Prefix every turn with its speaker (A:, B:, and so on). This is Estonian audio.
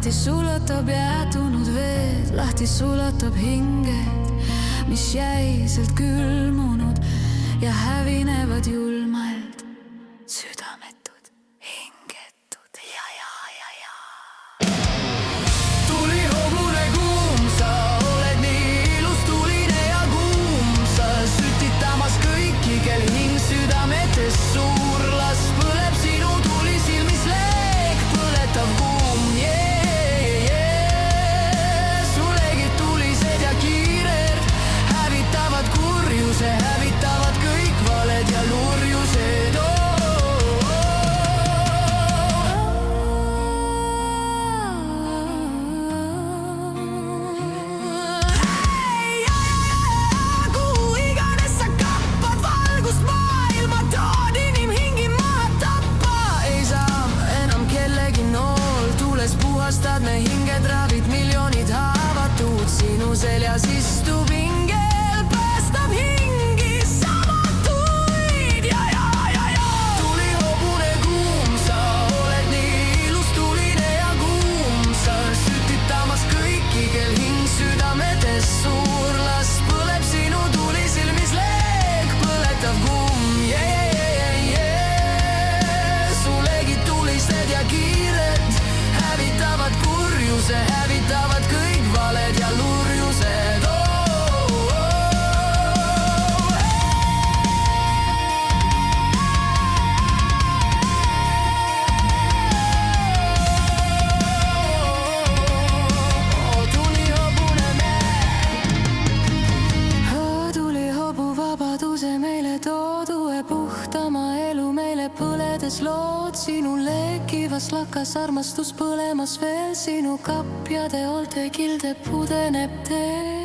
A: lahti sulatab jäätunud veed, lahti sulatab hinged, mis jäiselt külmunud ja hävinevad julmalt. Südametud, hingetud ja. Tuli hobune kuum, sa oled nii ilus, tuline ja kuum, sa sütitamas kõiki, kel hing südametes suur. Las põleb sinu tuli silmis leek, põletav kuum, sulegi tulised ja kiired hävitavad kurjuse, hävitavad kõik valed ja lurjused. Kuhu iganes sa kappad valgust maailma tood, inimhingi maha tappa ei saa enam kellegi nool. Tules puhastad me hinged, ravid miljonid haavatud, sinu seljas istub ingel, päästab hingi samatuid ja. Tuli hobune kuum, sa oled nii ilus, tuline ja kuum, sa sütitamas kõiki, kel hing südametes suur. Las põleb sinu tuli silmis leek, põletav kuum, sulegi tulised ja kiired hävitavad kurjuse, hävitavad kõik valed ja lurjused. Tuli hobune tuli hobu vabaduse meile toodu ja puhtama elu meile põledes lood. Sinu lekivas lakas armastus põlemas veel, sinu kapjade olte kilde pudeneb tee.